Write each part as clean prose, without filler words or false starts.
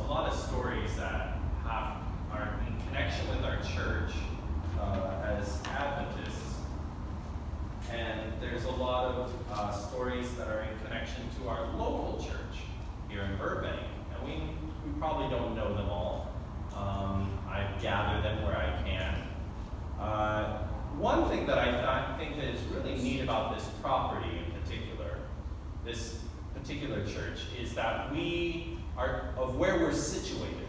a lot of stories that are in connection with our church as Adventists. And there's a lot of stories that are in connection to our local church here in Burbank. And we probably don't know them all. I gather them where I can. One thing that I think is really neat about this property in particular, this particular church, is that we are of where we're situated.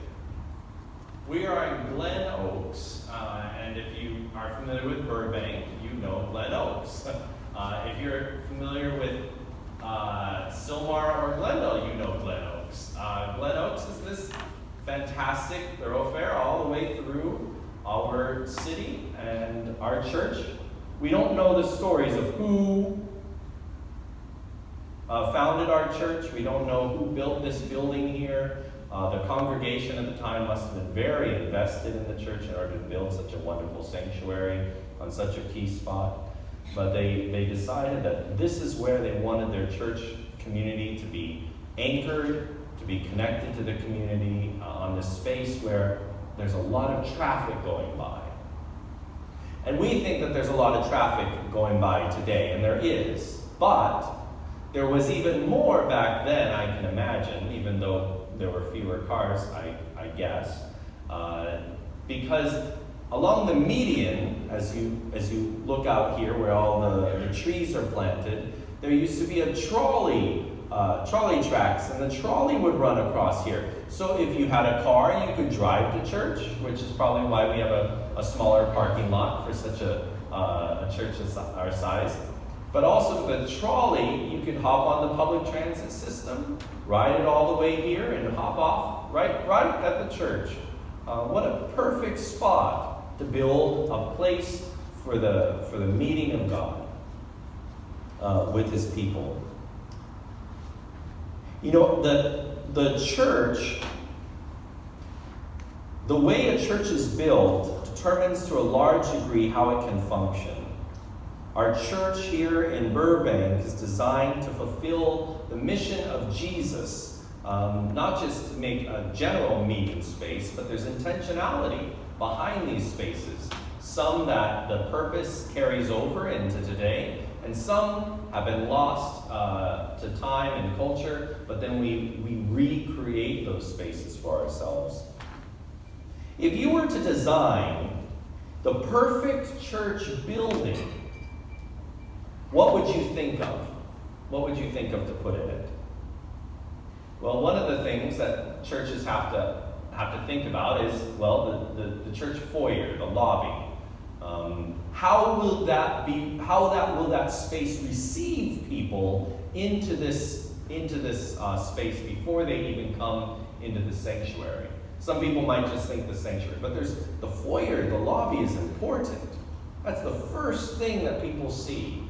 We are in Glen Oaks, and if you are familiar with Burbank, you know Glen Oaks. If you're familiar with Sylmar or Glendale, you know Glen Oaks. Glen Oaks is this fantastic thoroughfare all the way through our city and our church. We don't know the stories of who founded our church. We don't know who built this building here. The congregation at the time must have been very invested in the church in order to build such a wonderful sanctuary on such a key spot. But they decided that this is where they wanted their church community to be anchored, to be connected to the community on this space where there's a lot of traffic going by. And we think that there's a lot of traffic going by today, and there is. But there was even more back then, I can imagine, even though there were fewer cars, I guess. Because along the median, as you look out here where all the trees are planted, there used to be a trolley tracks, and the trolley would run across here. So if you had a car, you could drive to church, which is probably why we have a smaller parking lot for such a church our size. But also the trolley, you could hop on the public transit system, ride it all the way here, and hop off right at the church. What a perfect spot to build a place for the meeting of God with His people. You know, the church, the way a church is built determines to a large degree how it can function. Our church here in Burbank is designed to fulfill the mission of Jesus, not just to make a general meeting space, but there's intentionality behind these spaces. Some that the purpose carries over into today, and some have been lost to time and culture, but then we recreate those spaces for ourselves. If you were to design the perfect church building, what would you think of? What would you think of to put in it? Well, one of the things that churches have to think about is, well, the church foyer, the lobby. How will that space receive people into this space before they even come into the sanctuary? Some people might just think the sanctuary, but there's the foyer, the lobby is important. That's the first thing that people see.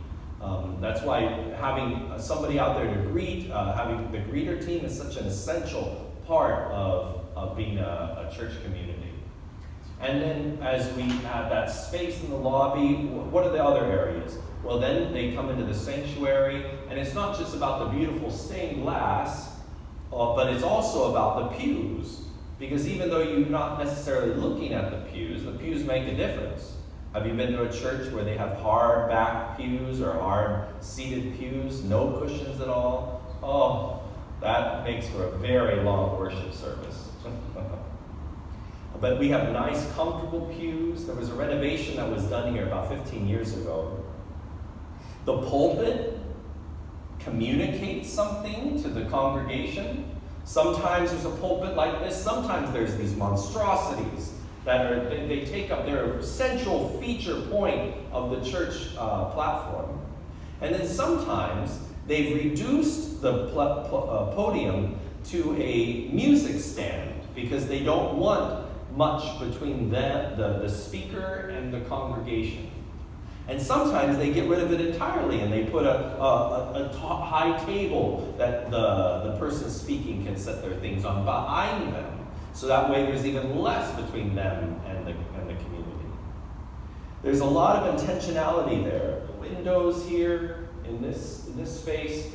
That's why having somebody out there to greet, having the greeter team is such an essential part of being a church community. And then as we have that space in the lobby, what are the other areas? Well, then they come into the sanctuary, and it's not just about the beautiful stained glass, but it's also about the pews. Because even though you're not necessarily looking at the pews make a difference. Have you been to a church where they have hard back pews or hard seated pews, no cushions at all? Oh, that makes for a very long worship service. But we have nice, comfortable pews. There was a renovation that was done here about 15 years ago. The pulpit communicates something to the congregation. Sometimes there's a pulpit like this. Sometimes there's these monstrosities that they take up their central feature point of the church platform. And then sometimes they've reduced the podium to a music stand because they don't want much between the speaker and the congregation. And sometimes they get rid of it entirely and they put a high table that the person speaking can set their things on behind them. So that way there's even less between them and the community. There's a lot of intentionality there. The windows here in this space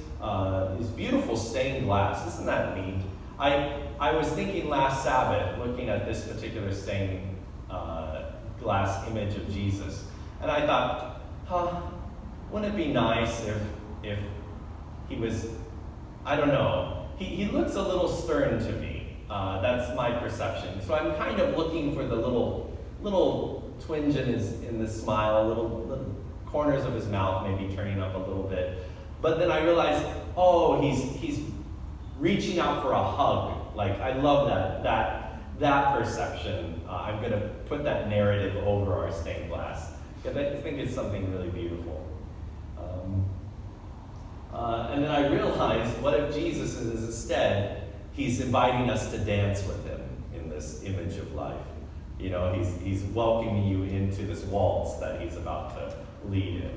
these beautiful stained glass. Isn't that neat? I was thinking last Sabbath, looking at this particular stained glass image of Jesus, and I thought, wouldn't it be nice if he was, I don't know, he looks a little stern to me. That's my perception. So I'm kind of looking for the little twinge in the smile, little corners of his mouth maybe turning up a little bit. But then I realized, he's reaching out for a hug. Like, I love that perception. I'm going to put that narrative over our stained glass, because I think it's something really beautiful. And then I realized, what if Jesus is instead, he's inviting us to dance with him in this image of life. You know, he's welcoming you into this waltz that he's about to lead in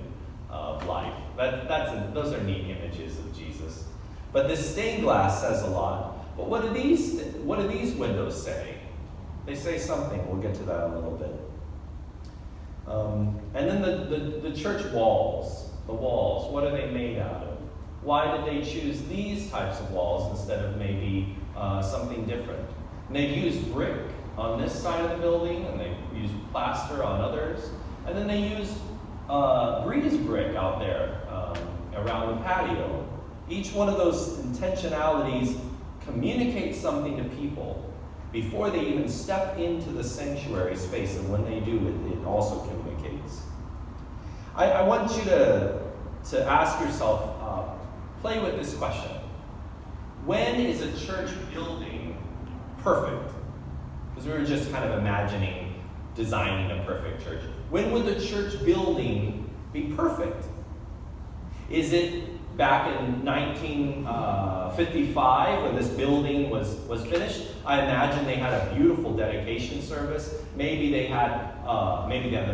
of life. Those are neat images of Jesus. But this stained glass says a lot. But what do these windows say? They say something. We'll get to that in a little bit. And then the church walls. The walls. What are they made out of? Why did they choose these types of walls instead of maybe something different? And they've used brick on this side of the building, and they've used plaster on others. And then they used breeze brick out there around the patio. Each one of those intentionalities communicates something to people before they even step into the sanctuary space, and when they do, it also communicates. I want you to ask yourself, play with this question. When is a church building perfect? Because we were just kind of imagining designing a perfect church. When would the church building be perfect? Is it back in 1955 when this building was finished? I imagine they had a beautiful dedication service. Maybe they had the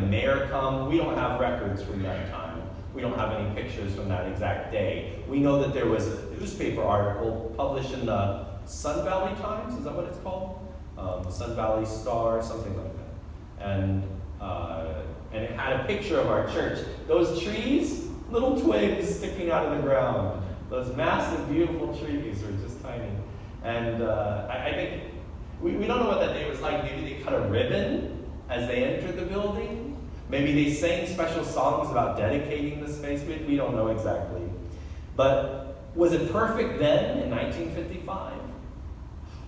mayor come. We don't have records from that time. We don't have any pictures from that exact day. We know that there was a newspaper article published in the Sun Valley Times. Is that what it's called? Sun Valley Star, something like that. And it had a picture of our church. Those trees, little twigs sticking out of the ground. Those massive, beautiful trees were just tiny. And I think, we don't know what that day was like. Maybe they cut a ribbon as they entered the building. Maybe they sang special songs about dedicating the space. We don't know exactly. But was it perfect then in 1955?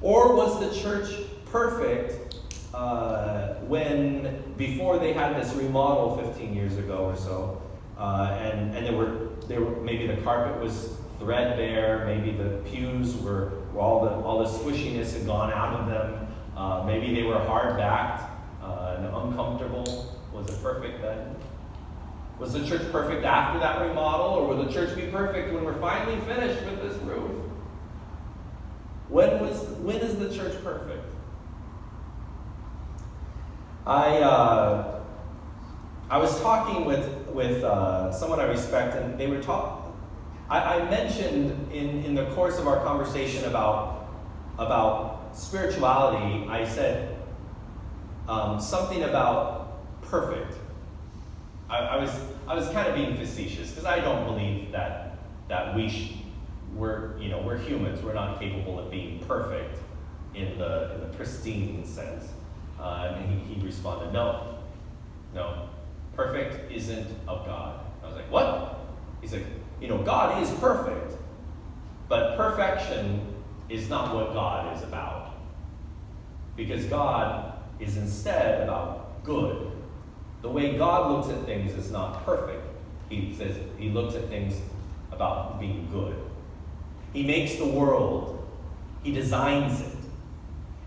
Or was the church perfect before they had this remodel 15 years ago or so, and they were maybe the carpet was threadbare, maybe the pews were all the squishiness had gone out of them, maybe they were hard backed and uncomfortable. Was it perfect then? Was the church perfect after that remodel, or will the church be perfect when we're finally finished with this roof? When is the church perfect? I was talking with someone I respect, and they were talking. I mentioned in the course of our conversation about spirituality, I said something about perfect. I was kind of being facetious, because I don't believe that we're humans. We're not capable of being perfect in the pristine sense. And he responded, no, perfect isn't of God. I was like, what? He's like, God is perfect, but perfection is not what God is about. Because God is instead about good. The way God looks at things is not perfect. He says he looks at things about being good. He makes the world. He designs it.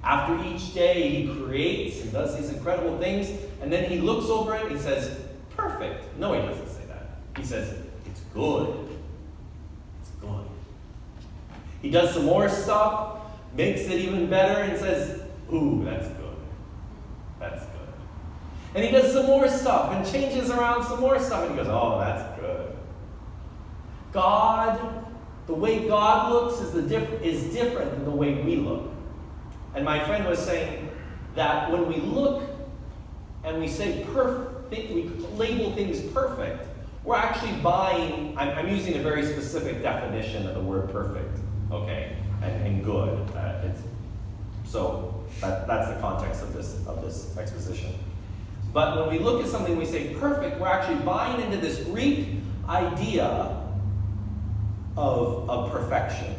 After each day, he creates and does these incredible things, and then he looks over it and says, perfect. No, he doesn't say that. He says, it's good. It's good. He does some more stuff, makes it even better, and says, ooh, that's good. That's good. And he does some more stuff and changes around some more stuff, and he goes, oh, that's good. God, the way God looks is different than the way we look. And my friend was saying that when we look and we say perfect, we label things perfect, we're actually buying, I'm using a very specific definition of the word perfect, okay, and good. So that's the context of this exposition. But when we look at something, we say perfect, we're actually buying into this Greek idea of perfection.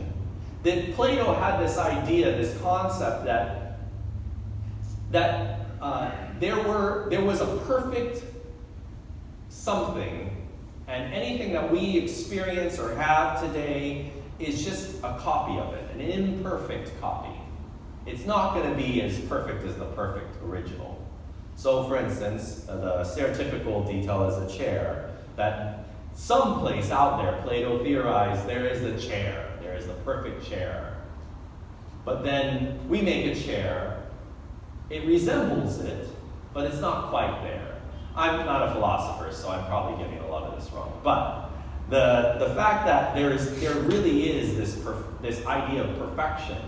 That Plato had this idea, this concept that there was a perfect something, and anything that we experience or have today is just a copy of it, an imperfect copy. It's not going to be as perfect as the perfect original. So, for instance, the stereotypical detail is a chair, that someplace out there, Plato theorized, there is the chair. There is the perfect chair. But then we make a chair. It resembles it, but it's not quite there. I'm not a philosopher, so I'm probably getting a lot of this wrong. But the fact that there really is this idea of perfection.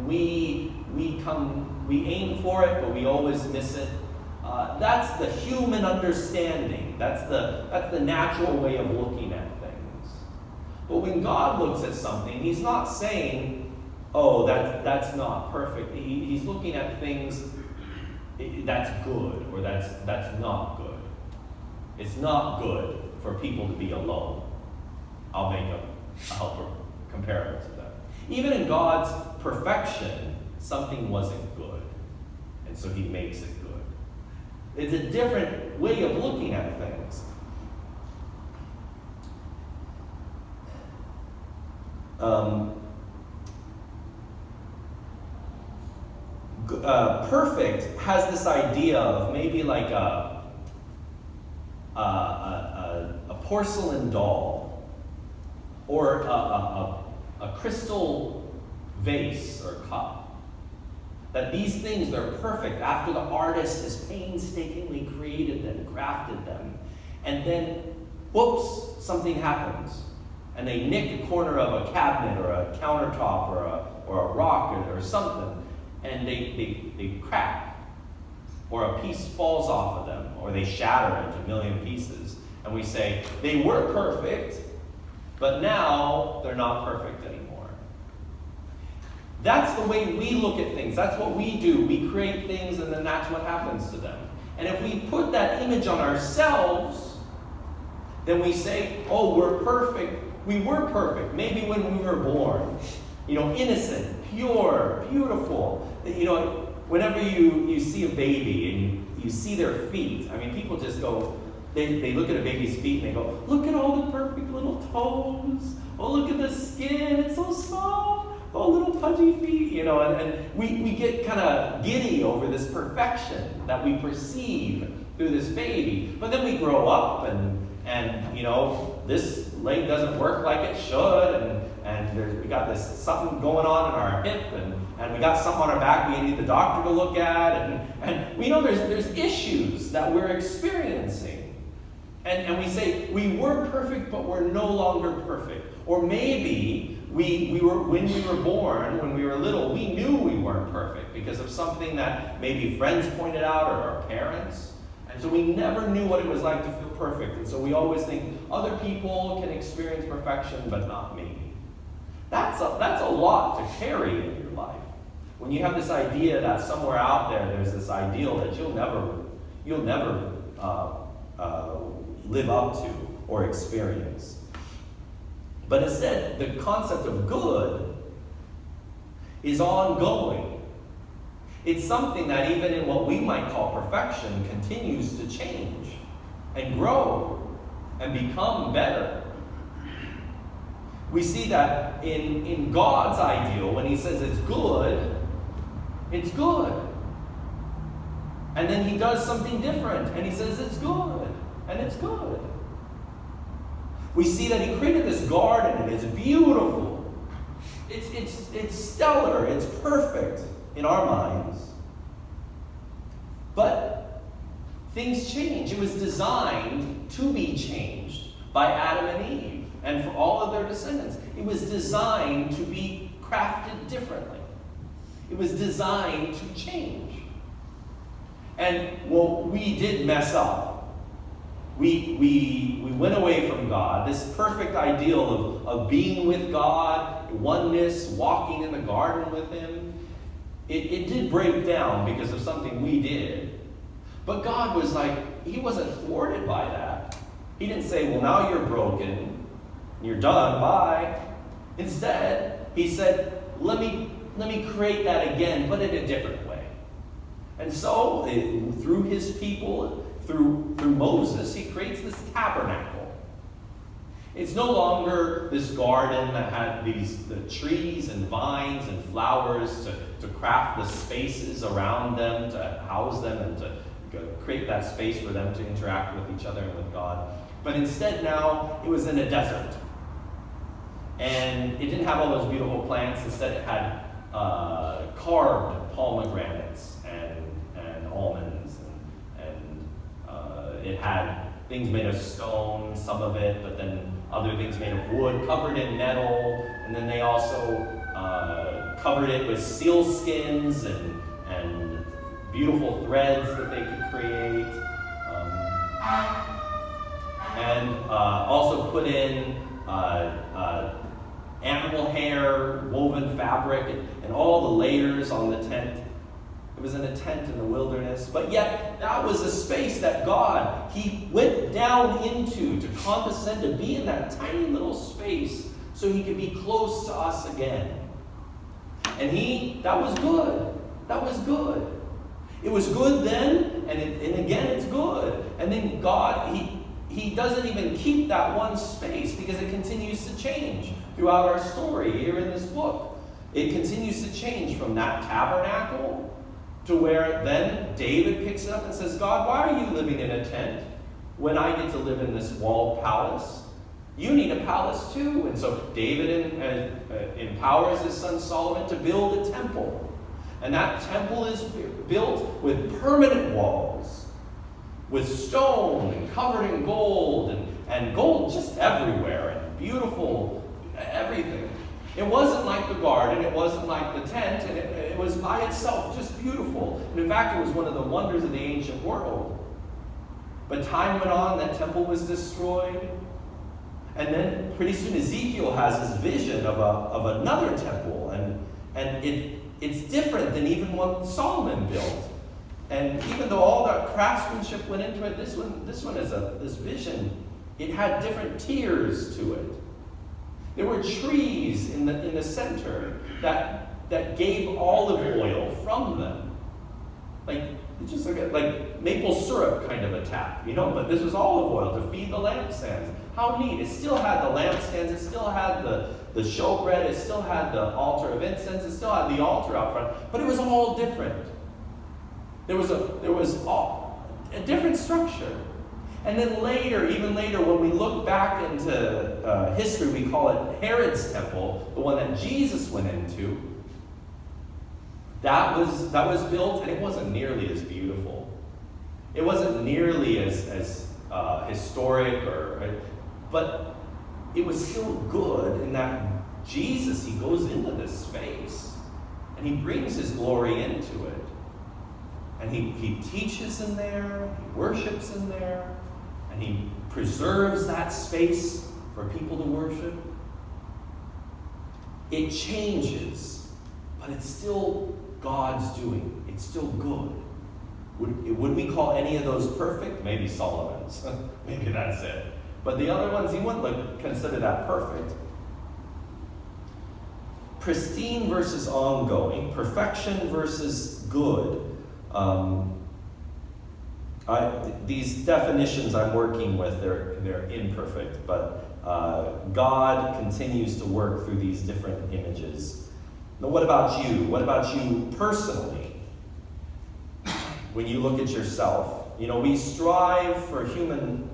We aim for it, but we always miss it. That's the human understanding. That's the natural way of looking at things. But when God looks at something, he's not saying, oh, that's not perfect. He's looking at things that's good or that's not good. It's not good for people to be alone. I'll make a helper comparable to that. Even in God's perfection, something wasn't good. And so he makes it good. It's a different way of looking at things. Perfect has this idea of maybe like a porcelain doll or a crystal vase or cup. That these things, they're perfect after the artist has painstakingly created them, crafted them. And then, whoops, something happens. And they nick a corner of a cabinet or a countertop or a rock or something. And they crack. Or a piece falls off of them. Or they shatter into a million pieces. And we say, they were perfect, but now they're not perfect anymore. That's the way we look at things. That's what we do. We create things and then that's what happens to them. And if we put that image on ourselves, then we say, oh, we're perfect. We were perfect. Maybe when we were born. Innocent, pure, beautiful. Whenever you see a baby and you see their feet, people just go, they look at a baby's feet and they go, look at all the perfect little toes. Oh, look at the skin. It's so soft. Oh, little pudgy feet, and we get kind of giddy over this perfection that we perceive through this baby. But then we grow up and this leg doesn't work like it should, and we got this something going on in our hip, and we got something on our back we need the doctor to look at, and we know there's issues that we're experiencing. And we say, we were perfect, but we're no longer perfect. Or maybe we were, when we were born, when we were little, we knew we weren't perfect because of something that maybe friends pointed out or our parents. And so we never knew what it was like to feel perfect. And so we always think other people can experience perfection, but not me. That's a lot to carry in your life. When you have this idea that somewhere out there's this ideal that you'll never live up to or experience. But instead, the concept of good is ongoing. It's something that even in what we might call perfection continues to change and grow and become better. We see that in God's ideal, when he says it's good, it's good. And then he does something different and he says it's good, and it's good. We see that he created this garden and it's beautiful. It's stellar, it's perfect in our minds. But things change. It was designed to be changed by Adam and Eve and for all of their descendants. It was designed to be crafted differently. It was designed to change. And, well, we did mess up. we went away from God. This perfect ideal of being with God, oneness, walking in the garden with him, it did break down because of something we did. But God was like, he wasn't thwarted by that. He didn't say, well, now you're broken, you're done, bye. Instead, he said, let me create that again, but in a different way. And so, through his people, through Moses, he creates this tabernacle. It's no longer this garden that had the trees and vines and flowers to craft the spaces around them, to house them, and to create that space for them to interact with each other and with God. But instead now, it was in a desert. And it didn't have all those beautiful plants. Instead, it had carved pomegranates and almonds. And it had things made of stone, some of it, but then other things made of wood, covered in metal. And then they also covered it with seal skins and beautiful threads that they could create. And also put in animal hair, woven fabric, and all the layers on the tent. It was in a tent in the wilderness. But yet, that was a space that God, he went down into to condescend to be in that tiny little space so he could be close to us again. And that was good. That was good. It was good then, and again it's good. And then God, he doesn't even keep that one space because it continues to change throughout our story here in this book. It continues to change from that tabernacle to where then David picks it up and says, God, why are you living in a tent when I get to live in this walled palace? You need a palace too. And so David empowers his son Solomon to build a temple. And that temple is built with permanent walls, with stone and covered in gold, and gold just everywhere, and beautiful everything. It wasn't like the garden, it wasn't like the tent, and it was by itself just beautiful. And in fact, it was one of the wonders of the ancient world. But time went on, that temple was destroyed. And then pretty soon Ezekiel has his vision of another temple, and it's different than even what Solomon built. And even though all that craftsmanship went into it, this one is this vision. It had different tiers to it. There were trees in the center that gave olive oil from them, just like maple syrup kind of a tap, But this was olive oil to feed the lampstands. How neat! It still had the lampstands. It still had the showbread. It still had the altar of incense. It still had the altar out front. But it was all different. There was a different structure. And then even later, when we look back into history, we call it Herod's temple, the one that Jesus went into. That was built, and it wasn't nearly as beautiful. It wasn't nearly as historic, but it was still good in that Jesus, he goes into this space, and he brings his glory into it. And he teaches in there, he worships in there, and he preserves that space for people to worship. It changes, but it's still God's doing. It's still good. Would we call any of those perfect? Maybe Solomon's. Maybe that's it. But the other ones, he wouldn't consider that perfect. Pristine versus ongoing. Perfection versus good. These definitions I'm working with, they're imperfect, but God continues to work through these different images. Now, what about you? What about you personally? When you look at yourself, we strive for human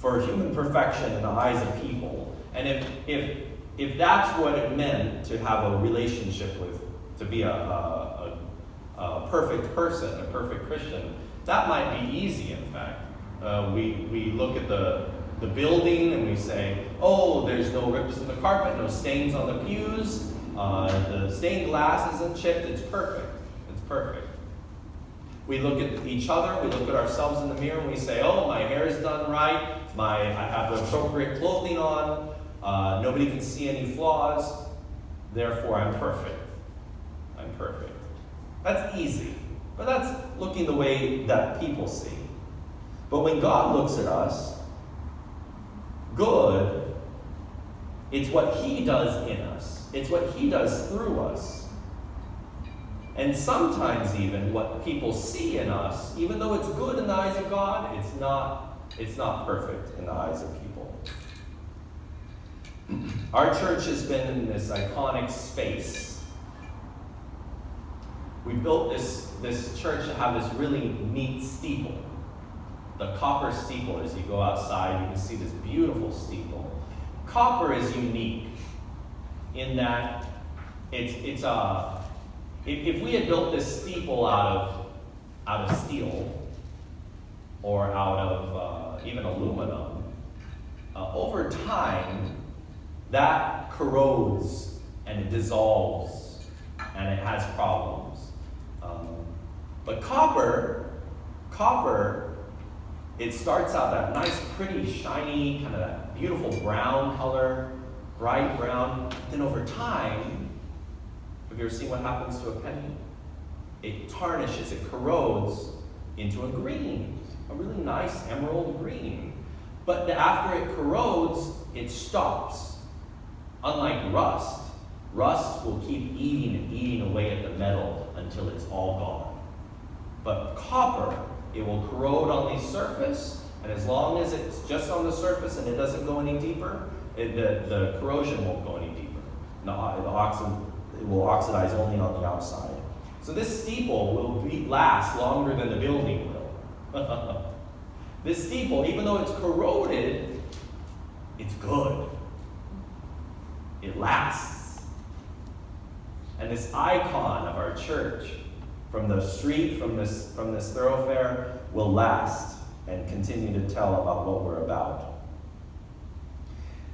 perfection in the eyes of people, and if that's what it meant to have a relationship with, to be a perfect person, a perfect Christian, that might be easy. In fact, we look at the building and we say, oh, there's no rips in the carpet, no stains on the pews, the stained glass isn't chipped, it's perfect. It's perfect. We look at each other, we look at ourselves in the mirror, and we say, oh, my hair is done right, I have the appropriate clothing on, nobody can see any flaws, therefore I'm perfect. I'm perfect. That's easy, but that's looking the way that people see. But when God looks at us, good, it's what He does in us. It's what He does through us. And sometimes even what people see in us, even though it's good in the eyes of God, it's not perfect in the eyes of people. Our church has been in this iconic space. We built this church to have this really neat steeple. The copper steeple, as you go outside, you can see this beautiful steeple. Copper is unique in that if we had built this steeple out of steel or out of even aluminum, over time that corrodes and it dissolves and it has problems. But copper, it starts out that nice, pretty, shiny, kind of that beautiful brown color, bright brown. Then over time, have you ever seen what happens to a penny? It tarnishes, it corrodes into a green, a really nice emerald green. But after it corrodes, it stops. Unlike rust, rust will keep eating and eating away at the metal until it's all gone. But copper, it will corrode on the surface, and as long as it's just on the surface and it doesn't go any deeper, the corrosion won't go any deeper. It will oxidize only on the outside. So this steeple will last longer than the building will. This steeple, even though it's corroded, it's good. It lasts. And this icon of our church, from the street, from this thoroughfare, will last and continue to tell about what we're about.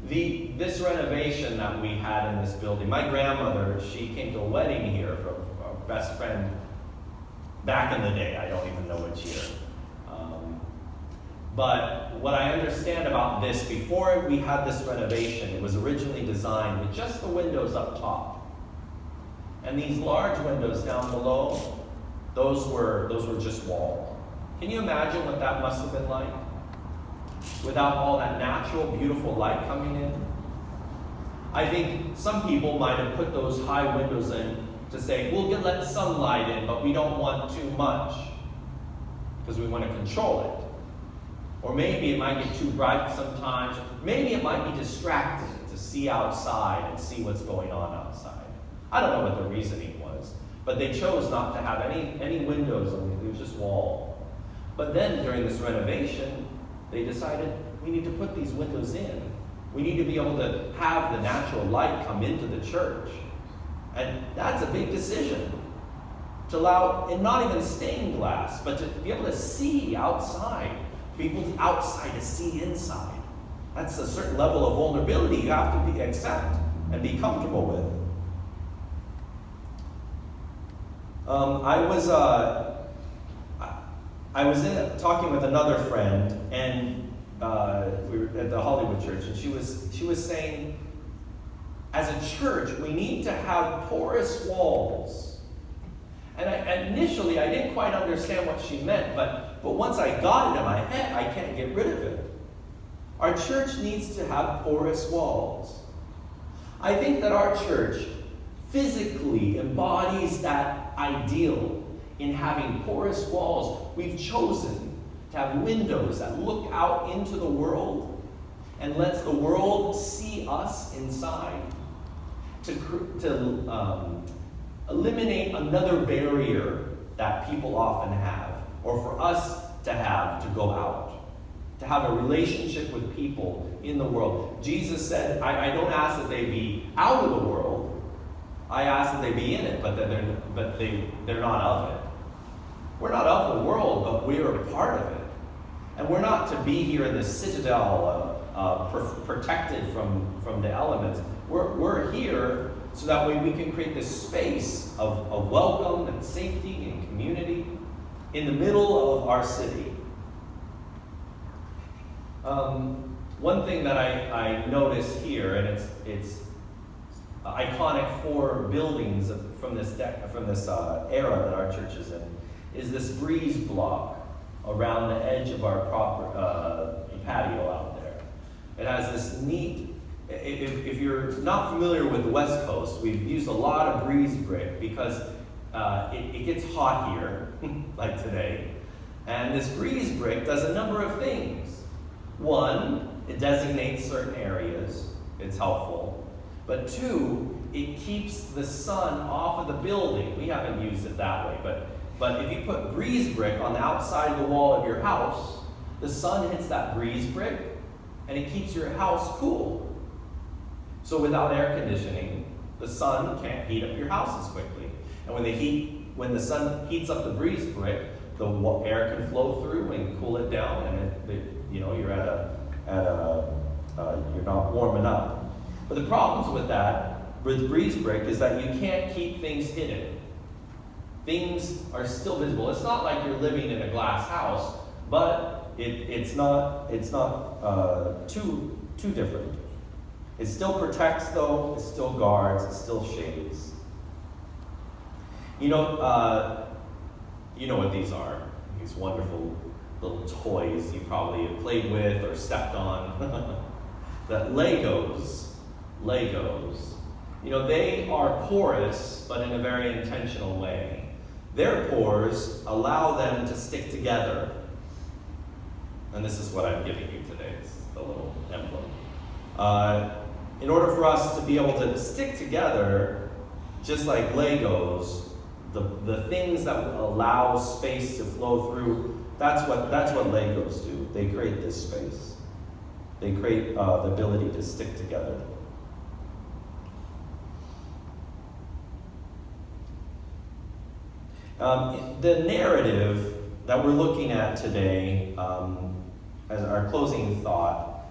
This renovation that we had in this building, my grandmother, she came to a wedding here from our best friend back in the day. I don't even know which year. But what I understand about this, before we had this renovation, it was originally designed with just the windows up top. And these large windows down below, those were just wall. Can you imagine what that must have been like? Without all that natural, beautiful light coming in? I think some people might have put those high windows in to say, we'll let sunlight in, but we don't want too much, because we want to control it. Or maybe it might get too bright sometimes. Maybe it might be distracting to see outside and see what's going on outside. I don't know what the reasoning was, but they chose not to have any windows. It was just wall. But then during this renovation, they decided we need to put these windows in. We need to be able to have the natural light come into the church. And that's a big decision. To allow, and not even stained glass, but to be able to see outside. People outside to see inside. That's a certain level of vulnerability you have to accept and be comfortable with. I was talking with another friend, and we were at the Hollywood church, and she was saying, as a church, we need to have porous walls. And initially, I didn't quite understand what she meant, but once I got it in my head, I can't get rid of it. Our church needs to have porous walls. I think that our church physically embodies that ideal in having porous walls. We've chosen to have windows that look out into the world and lets the world see us inside, to eliminate another barrier that people often have, or for us to go out, to have a relationship with people in the world. Jesus said, I don't ask that they be out of the world, I ask that they be in it, but they're not of it. We're not of the world, but we are a part of it. And we're not to be here in this citadel, protected from the elements. We're here so that way we can create this space of welcome and safety and community in the middle of our city. One thing that I notice here, and it's iconic for buildings from this era that our church is in, is this breeze block around the edge of our patio out there. It has this neat. If you're not familiar with the West Coast, we've used a lot of breeze brick because it gets hot here, like today. And this breeze brick does a number of things. One, it designates certain areas. It's helpful. But two, it keeps the sun off of the building. We haven't used it that way, but if you put breeze brick on the outside of the wall of your house, the sun hits that breeze brick and it keeps your house cool. So without air conditioning, the sun can't heat up your house as quickly. And when the sun heats up the breeze brick, the air can flow through and cool it down, and you're you're not warming up. But the problems with that, with breeze brick, is that you can't keep things hidden. Things are still visible. It's not like you're living in a glass house, but it's not too different. It still protects, though. It still guards. It still shades. You know what these are. These wonderful little toys you probably have played with or stepped on. That Legos. They are porous, but in a very intentional way. Their pores allow them to stick together. And this is what I'm giving you today. This is the little emblem. In order for us to be able to stick together, just like Legos, the things that allow space to flow through, that's what Legos do. They create this space. They create the ability to stick together. The narrative that we're looking at today, as our closing thought,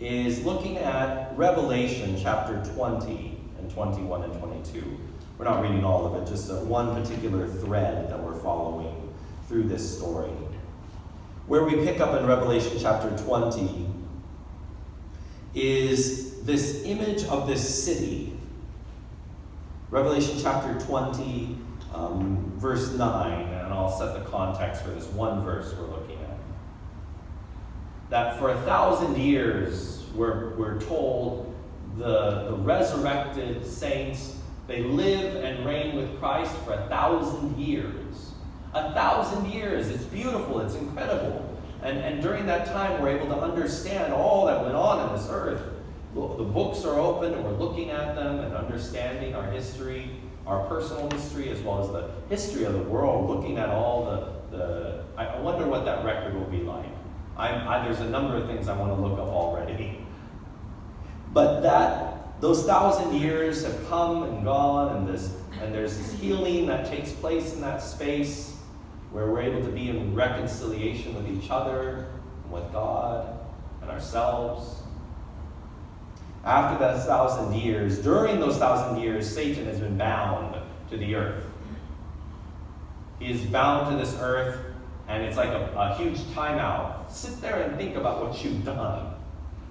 is looking at Revelation chapter 20 and 21 and 22. We're not reading all of it, just one particular thread that we're following through this story. Where we pick up in Revelation chapter 20 is this image of this city. Revelation chapter 20, verse 9, and I'll set the context for this one verse we're looking at. That for 1,000 years, we're told the resurrected saints, they live and reign with Christ for 1,000 years. 1,000 years. It's beautiful. It's incredible. And during that time, we're able to understand all that went on in this earth. The books are open, and we're looking at them and understanding our history, our personal history, as well as the history of the world, looking at all I wonder what that record will be like. There's a number of things I want to look up already. But those 1,000 years have come and gone, and there's this healing that takes place in that space where we're able to be in reconciliation with each other, and with God, and ourselves. After that 1,000 years, during those 1,000 years, Satan has been bound to the earth. He is bound to this earth, and it's like a huge timeout. Sit there and think about what you've done.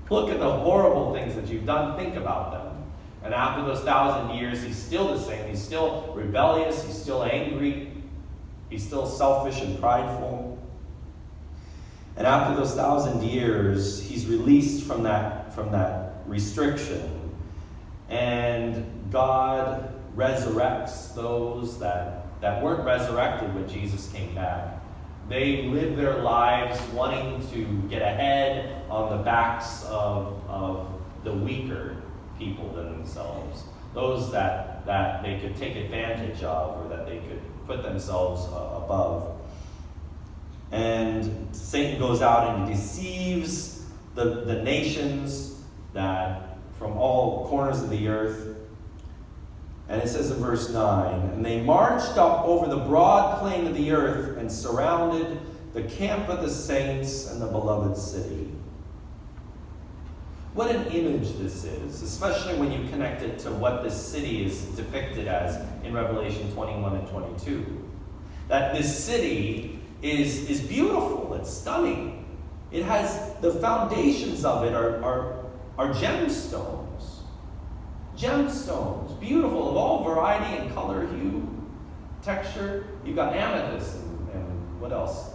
Look at the horrible things that you've done. Think about them. And after those 1,000 years, he's still the same. He's still rebellious. He's still angry. He's still selfish and prideful. And after those 1,000 years, he's released from that restriction. And God resurrects those that weren't resurrected when Jesus came back. They live their lives wanting to get ahead on the backs of the weaker people than themselves. Those that they could take advantage of, or that they could put themselves above. And Satan goes out and deceives the nations that from all corners of the earth. And it says in verse 9, and they marched up over the broad plain of the earth and surrounded the camp of the saints and the beloved city. What an image this is, especially when you connect it to what this city is depicted as in Revelation 21 and 22. That this city is beautiful. It's stunning. It has, the foundations of it are gemstones. Gemstones, beautiful, of all variety and color, hue, texture. You've got amethyst and what else?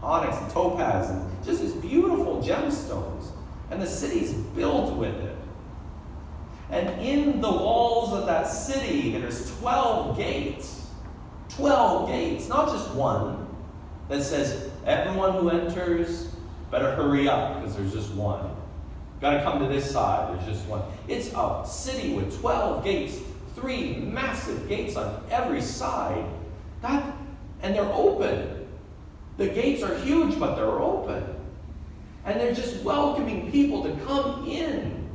Onyx and topaz, and just these beautiful gemstones. And the city's built with it. And in the walls of that city, there's 12 gates. 12 gates, not just one, that says, everyone who enters better hurry up, because there's just one. Got to come to this side, there's just one. It's a city with 12 gates, 3 massive gates on every side. And they're open. The gates are huge, but they're open. And they're just welcoming people to come in.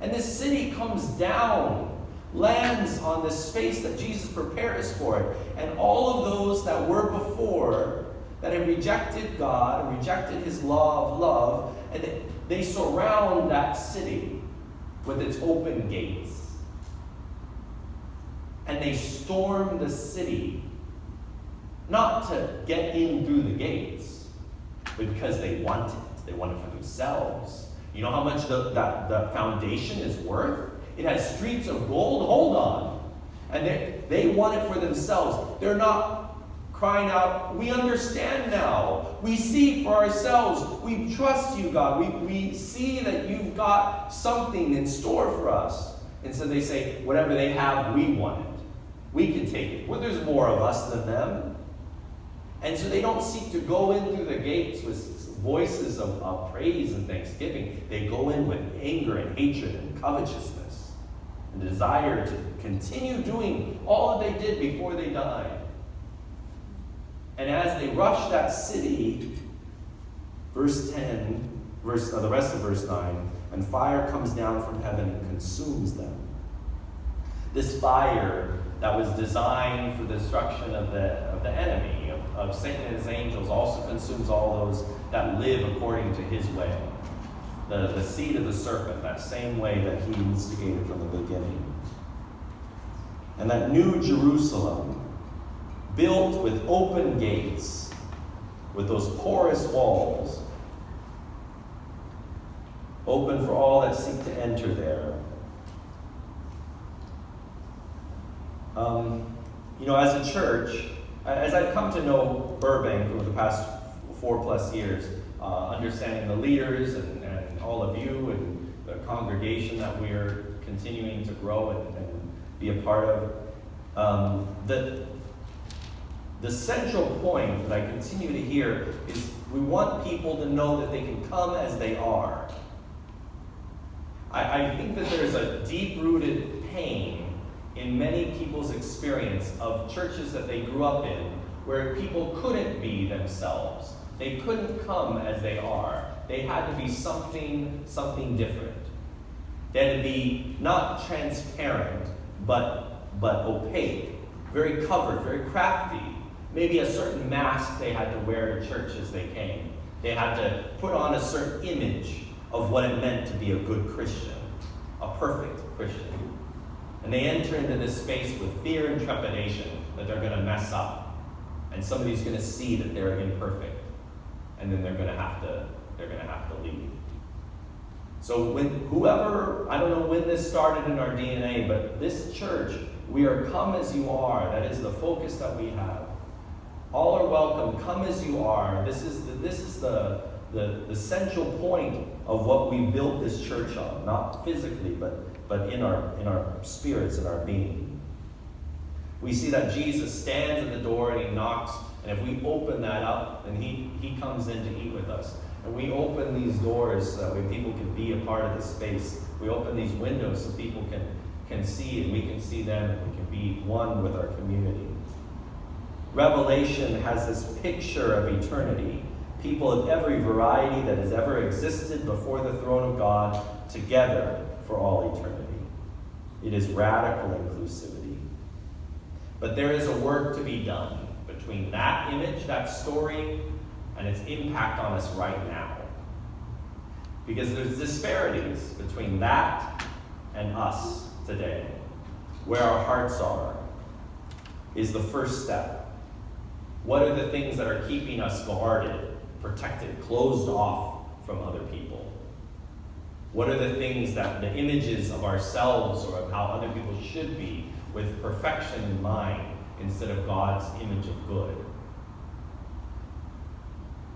And this city comes down, lands on this space that Jesus prepares for it. And all of those that were before, that have rejected God and rejected his law of love, and they surround that city with its open gates. And they storm the city, not to get in through the gates, but because they want it. They want it for themselves. You know how much the foundation is worth? It has streets of gold. Hold on. And they want it for themselves. They're not crying out, we understand now. We see for ourselves. We trust you, God. We see that you've got something in store for us. And so they say, whatever they have, we want it. We can take it. Well, there's more of us than them. And so they don't seek to go in through the gates with voices of praise and thanksgiving. They go in with anger and hatred and covetousness and desire to continue doing all that they did before they died. And as they rush that city, verse 10, the rest of verse 9, and fire comes down from heaven and consumes them. This fire that was designed for the destruction of the enemy, of Satan and his angels, also consumes all those that live according to his way. The seed of the serpent, that same way that he instigated from the beginning. And that new Jerusalem, built with open gates, with those porous walls, open for all that seek to enter there. As a church, as I've come to know Burbank over the past 4+ years, understanding the leaders and all of you and the congregation that we're continuing to grow and be a part of, the central point that I continue to hear is we want people to know that they can come as they are. I think that there's a deep-rooted pain in many people's experience of churches that they grew up in where people couldn't be themselves. They couldn't come as they are. They had to be something different. They had to be not transparent, but opaque, very covered, very crafty. Maybe a certain mask they had to wear to church as they came. They had to put on a certain image of what it meant to be a good Christian, a perfect Christian. And they enter into this space with fear and trepidation that they're going to mess up. And somebody's going to see that they're imperfect. And then they're going to have to leave. So I don't know when this started in our DNA, but this church, we are come as you are. That is the focus that we have. All are welcome. Come as you are. This is the central point of what we built this church on, not physically, but in our spirits and our being. We see that Jesus stands at the door and he knocks, and if we open that up, then he comes in to eat with us. And we open these doors so that people can be a part of the space. We open these windows so people can see, and we can see them, and we can be one with our community. Revelation has this picture of eternity. People of every variety that has ever existed before the throne of God together for all eternity. It is radical inclusivity. But there is a work to be done between that image, that story, and its impact on us right now. Because there's disparities between that and us today. Where our hearts are is the first step. What are the things that are keeping us guarded, protected, closed off from other people? What are the things that, the images of ourselves or of how other people should be, with perfection in mind instead of God's image of good?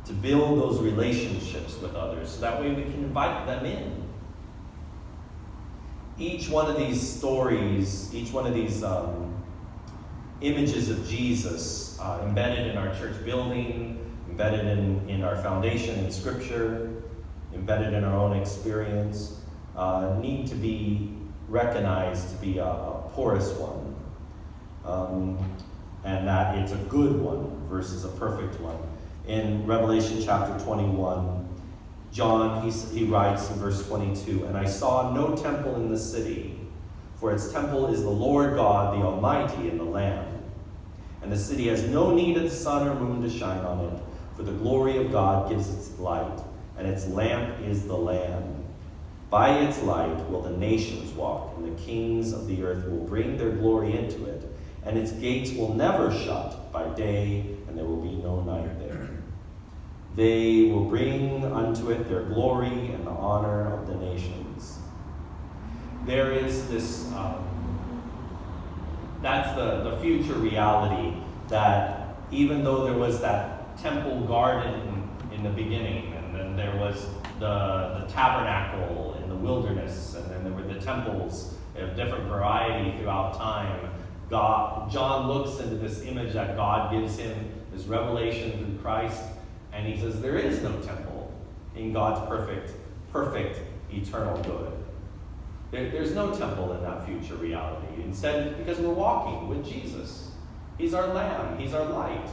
To build those relationships with others so that way we can invite them in. Each one of these stories, each one of these images of Jesus embedded in our church building, embedded in our foundation in Scripture, embedded in our own experience, need to be recognized to be a porous one. And that it's a good one versus a perfect one. In Revelation chapter 21, John, he writes in verse 22, "And I saw no temple in the city, for its temple is the Lord God, the Almighty, and the Lamb. And the city has no need of the sun or moon to shine on it, for the glory of God gives its light, and its lamp is the Lamb. By its light will the nations walk, and the kings of the earth will bring their glory into it, and its gates will never shut by day, and there will be no night there. They will bring unto it their glory and the honor of the nations." There is this, that's the future reality, that even though there was that temple garden in the beginning, and then there was the tabernacle in the wilderness, and then there were the temples of different variety throughout time, John looks into this image that God gives him, this revelation through Christ, and he says there is no temple in God's perfect, eternal good. There's no temple in that future reality. Instead, because we're walking with Jesus. He's our Lamb. He's our light.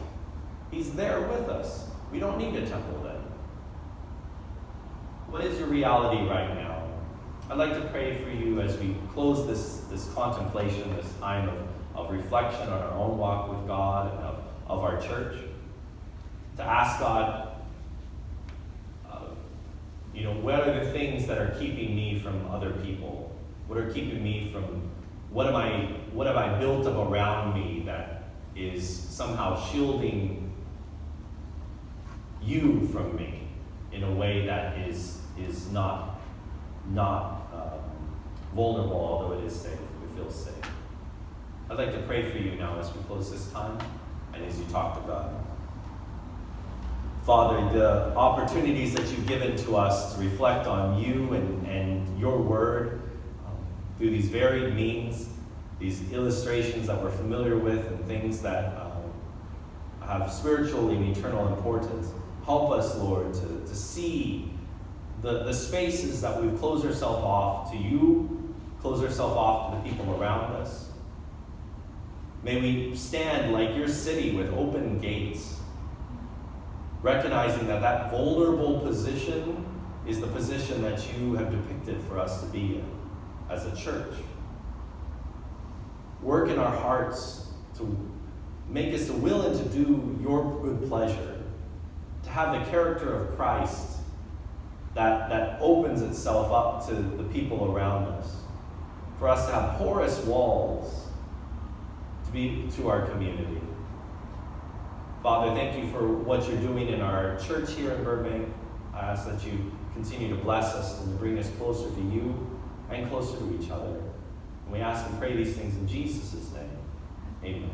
He's there with us. We don't need a temple then. What is your reality right now? I'd like to pray for you as we close this contemplation, this time of reflection on our own walk with God and of our church. To ask God, what are the things that are keeping me from other people? What are keeping me from, what have I built up around me that is somehow shielding you from me in a way that is not vulnerable, although it is safe, it feels safe. I'd like to pray for you now as we close this time and as you talk to God. Father, the opportunities that you've given to us to reflect on you and your word through these varied means, these illustrations that we're familiar with and things that have spiritual and eternal importance. Help us, Lord, to see the spaces that we've closed ourselves off to you, closed ourselves off to the people around us. May we stand like your city with open gates, recognizing that vulnerable position is the position that you have depicted for us to be in as a church. Work in our hearts to make us willing to do your good pleasure, to have the character of Christ that opens itself up to the people around us, for us to have porous walls to our community. Father, thank you for what you're doing in our church here in Burbank. I ask that you continue to bless us and to bring us closer to you and closer to each other. And we ask and pray these things in Jesus' name. Amen.